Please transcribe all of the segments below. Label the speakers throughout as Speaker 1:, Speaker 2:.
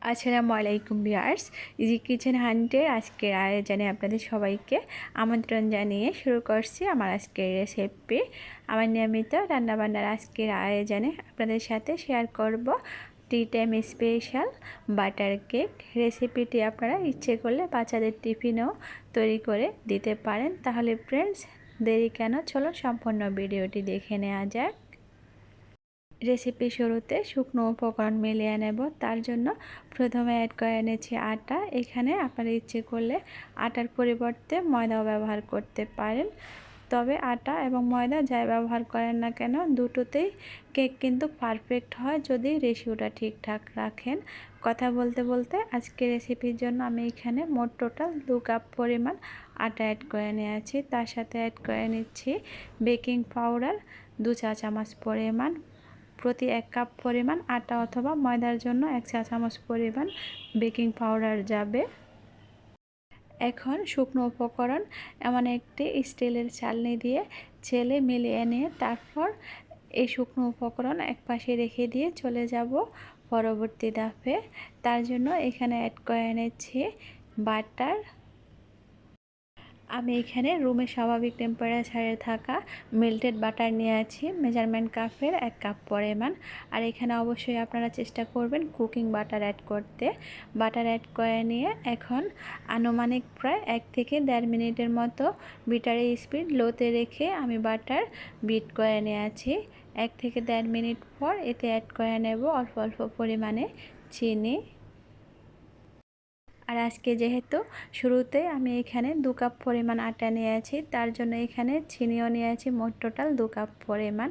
Speaker 1: আসসালামু আলাইকুম viewers, easy kitchen হান্টের আজকের আয়োজনে আপনাদের সবাইকে আমন্ত্রণ জানিয়ে শুরু করছি আমার আজকের রেসিপি। আমার নিয়মিত রান্নাবান্নার আজকের আয়োজনে আপনাদের সাথে শেয়ার করব tea time special butter cake রেসিপিটি। আপনারা ইচ্ছে করলে বাচ্চাদের টিফিনেও তৈরি করে দিতে পারেন। তাহলে ফ্রেন্ডস, দেরি কেন, চলো সম্পূর্ণ ভিডিওটি দেখে নেওয়া যাক। রেসিপি শুরুতে শুকনো উপকরণ মিলিয়ে নেব। তার জন্য প্রথমে অ্যাড করে নিয়েছি আটা। এখানে আপনারা ইচ্ছে করলে আটার পরিবর্তে ময়দাও ব্যবহার করতে পারেন, তবে আটা এবং ময়দা যাই ব্যবহার করেন না কেন দুটোতেই কেক কিন্তু পারফেক্ট হয় যদি রেশিওটা ঠিকঠাক রাখেন। কথা বলতে বলতে আজকে রেসিপির জন্য আমি এখানে মোট টোটাল 2 কাপ পরিমাণ আটা অ্যাড করে নিয়েছি। তার সাথে অ্যাড করে নিচ্ছি বেকিং পাউডার 2 চা চামচ পরিমাণ। প্রতি 1 কাপ পরিমাণ আটা অথবা ময়দার জন্য 1 চা চামচ পরিমাণ বেকিং পাউডার যাবে। এখন শুকনো উপকরণ এমন একটি স্টিলের চালনি দিয়ে চেলে মিলিয়ে নিয়ে তারপর এই শুকনো উপকরণ একপাশে রেখে দিয়ে চলে যাব পরবর্তী ধাপে। তার জন্য এখানে অ্যাড করে নিচ্ছি বাটার। আমি এখানে রুমের স্বাভাবিক টেম্পারেচারে থাকা মেল্টেড বাটার নিয়েছি মেজারমেন্ট কাপের 1 কাপ পরিমাণ। আর এখানে অবশ্যই আপনারা চেষ্টা করবেন কুকিং বাটার অ্যাড করতে। বাটার অ্যাড করে নিয়ে এখন আনুমানিক প্রায় 1 থেকে 1.5 মিনিটের মতো বিটারের স্পিড লোতে রেখে আমি বাটার বিট করে নিয়েছি। 1 থেকে 1.5 মিনিট পর এতে অ্যাড করে নেব অল্প অল্প পরিমাণে চিনি। আর আজকে যেহেতু শুরুতে আমি এখানে 2 কাপ পরিমাণ আটা নিয়েছি, তার জন্য এখানে চিনিও নিয়েছি মোট টোটাল 2 কাপ পরিমাণ।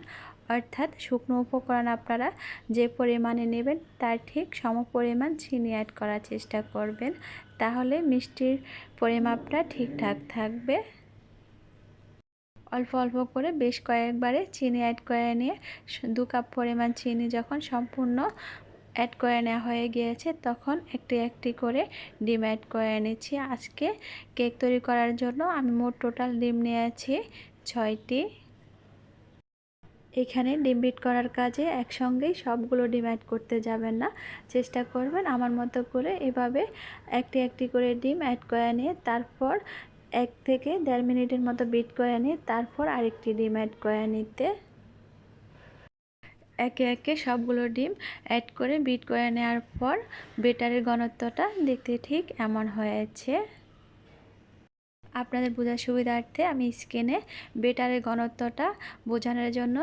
Speaker 1: অর্থাৎ শুকনো উপকরণ আপনারা যে পরিমাণে নেবেন তার ঠিক সমপরিমাণ চিনি অ্যাড করার চেষ্টা করবেন, তাহলে মিষ্টির পরিমাপটা ঠিকঠাক থাকবে। অল্প অল্প করে বেশ কয়েকবারে চিনি অ্যাড করে নিয়ে 2 কাপ পরিমাণ চিনি যখন সম্পূর্ণ অ্যাড করে নেওয়া হয়ে গিয়েছে তখন একটি একটি করে ডিম অ্যাড করে নিচ্ছি। আজকে কেক তৈরি করার জন্য আমি মোট টোটাল ডিম নিয়েছি 6টি। এখানে ডিম বিট করার কাজে একসঙ্গেই সবগুলো ডিম অ্যাড করতে যাবেন না, চেষ্টা করবেন আমার মতো করে এভাবে একটি একটি করে ডিম অ্যাড করে নিয়ে তারপর 1 থেকে 1.5 মিনিটের মতো বিট করে নিয়ে তারপর আরেকটি ডিম অ্যাড করে নিতে। একে একে সবগুলো ডিম অ্যাড করে বিট করে নেওয়ার পর বেটারের ঘনত্বটা দেখতে ঠিক এমন হয়েছে। আপনাদের বোঝার সুবিধার্থে আমি স্ক্রিনে বেটারের ঘনত্বটা বোঝানোর জন্য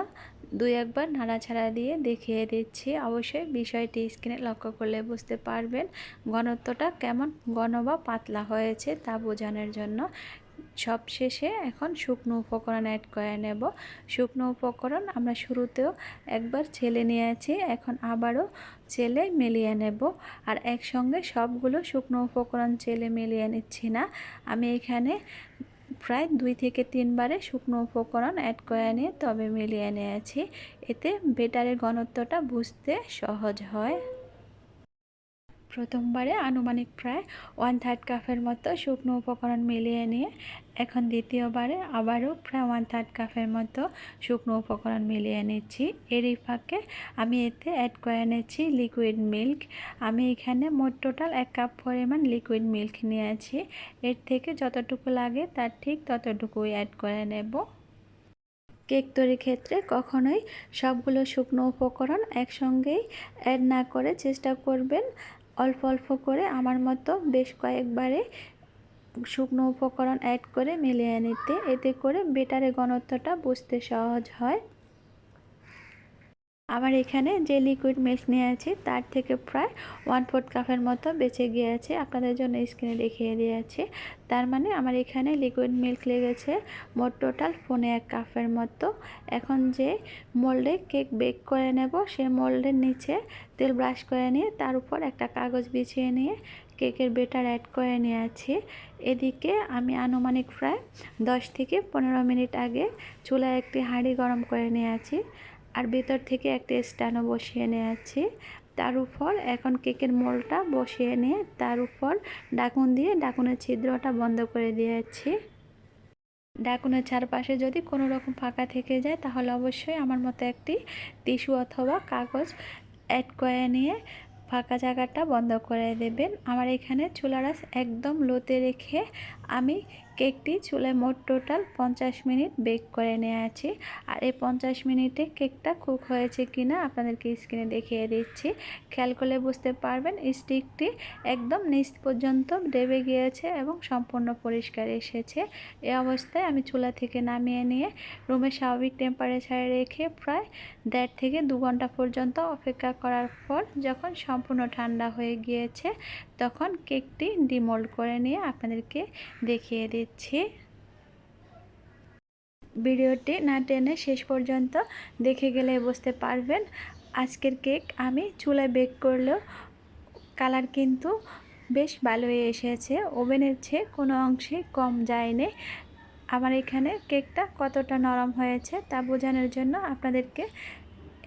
Speaker 1: 2-1 বার নাড়াচাড়া দিয়ে দেখিয়ে দিচ্ছি। অবশ্যই বিষয়টি স্ক্রিনে লক্ষ্য করলে বুঝতে পারবেন ঘনত্বটা কেমন ঘন বা পাতলা হয়েছে তা বোঝানোর জন্য। সবশেষে এখন শুকনো উপকরণ অ্যাড করে নেব। শুকনো উপকরণ আমরা শুরুতেও একবার ছেলে নিয়েছি, এখন আবারও চেলে মিলিয়ে নেব। আর একসঙ্গে সবগুলো শুকনো উপকরণ চেলে মিলিয়ে নিচ্ছি না, আমি এখানে প্রায় 2 থেকে 3 বারে শুকনো উপকরণ অ্যাড করে নিয়ে তবে মিলিয়ে নিয়েছি। এতে বেটারের ঘনত্বটা বুঝতে সহজ হয়। প্রথমবারে আনুমানিক প্রায় 1/3 কাপের মতো শুকনো উপকরণ মিলিয়ে নিয়ে এখন দ্বিতীয়বারে আবারও প্রায় 1/3 কাপের মতো শুকনো উপকরণ মিলিয়ে নিচ্ছি। এরই ফাঁকে আমি এতে অ্যাড করে নিচ্ছি লিকুইড মিল্ক। আমি এখানে মোট টোটাল 1 কাপ পরিমাণ লিকুইড মিল্ক নিয়েছি। এর থেকে যতটুকু লাগে তার ঠিক ততটুকুই অ্যাড করে নেব। কেক তৈরির ক্ষেত্রে কখনোই সবগুলো শুকনো উপকরণ একসঙ্গেই অ্যাড না করে চেষ্টা করবেন অল্প অল্প করে আমার মতো বেশ কয়েকবারে শুকনো উপকরণ অ্যাড করে মিলিয়ে নিতে। এতে করে বেটারের ঘনত্বটা বুঝতে সহজ হয়। আমার এখানে যে লিকুইড মিল্ক নিয়েছি তার থেকে প্রায় 1/4 কাপের মতো বেঁচে গিয়েছে, আপনাদের জন্য স্ক্রিনে দেখিয়ে দিয়েছি। তার মানে আমার এখানে লিকুইড মিল্ক লেগেছে মোট টোটাল 1.25 কাপের মতো। এখন যে মোল্ডে কেক বেক করে নেব সেই মোল্ডের নিচে তেল ব্রাশ করে নিয়ে তার উপর একটা কাগজ বিছিয়ে নিয়ে কেকের বেটার অ্যাড করে নিয়েছি। এদিকে আমি আনুমানিক প্রায় 10 থেকে 15 মিনিট আগে চুলায় একটি হাঁড়ি গরম করে নিয়েছি আর ভেতর থেকে একটা স্ট্যান্ডও বসিয়ে নিয়েছি। তার উপর এখন কেকের মোল্ডটা বসিয়ে নিয়ে তার উপর ঢাকন দিয়ে ঢাকনের ছিদ্রটা বন্ধ করে দিয়েছি। ঢাকনের চারপাশে যদি কোনো রকম ফাঁকা থেকে যায় তাহলে অবশ্যই আমার মতো একটি টিস্যু অথবা কাগজ অ্যাড করে নিয়ে ফাঁকা জায়গাটা বন্ধ করে দেবেন। আমার এখানে চুলার আঁচ একদম লোতে রেখে আমি কেকটি চুলায় মোট টোটাল 50 মিনিট বেক করে নিয়েছি। আর এই 50 মিনিটে কেকটা কুক হয়েছে কিনা আপনাদেরকে স্ক্রিনে দেখিয়ে দিচ্ছি। খেয়াল করলে বুঝতে পারবেন স্টিকটি একদম নিচ পর্যন্ত দেবে গিয়েছে এবং সম্পূর্ণ পরিষ্কার এসেছে। এই অবস্থায় আমি চুলা থেকে নামিয়ে নিয়ে রুমের স্বাভাবিক টেম্পারেচারে রেখে প্রায় 1.5 থেকে 2 ঘন্টা পর্যন্ত অপেক্ষা করার পর যখন সম্পূর্ণ ঠান্ডা হয়ে গিয়েছে তখন কেকটি ডিমোল্ড করে নিয়ে আপনাদেরকে দেখিয়ে দিচ্ছি। ভিডিওটি না টেনে শেষ পর্যন্ত দেখে গেলে বুঝতে পারবেন। আজকের কেক আমি চুলায় বেক করলেও কালার কিন্তু বেশ ভালোই এসেছে, ওভেনের চেয়ে কোনো অংশে কম যায়নি। আমার এখানে কেকটা কতটা নরম হয়েছে তা বোঝানোর জন্য আপনাদেরকে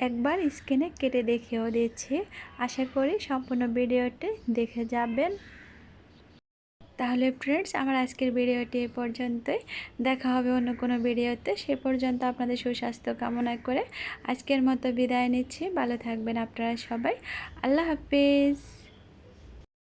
Speaker 1: একবার স্ক্রিনে কেটে দেখিয়েও দিচ্ছি। আশা করি সম্পূর্ণ ভিডিওটি দেখে যাবেন। তাহলে ফ্রেন্ডস, আমার আজকের ভিডিওটি এ পর্যন্তই। দেখা হবে অন্য কোনো ভিডিওতে। সে পর্যন্ত আপনাদের সুস্বাস্থ্য কামনা করে আজকের মতো বিদায় নিচ্ছি। ভালো থাকবেন আপনারা সবাই। আল্লাহ হাফিজ।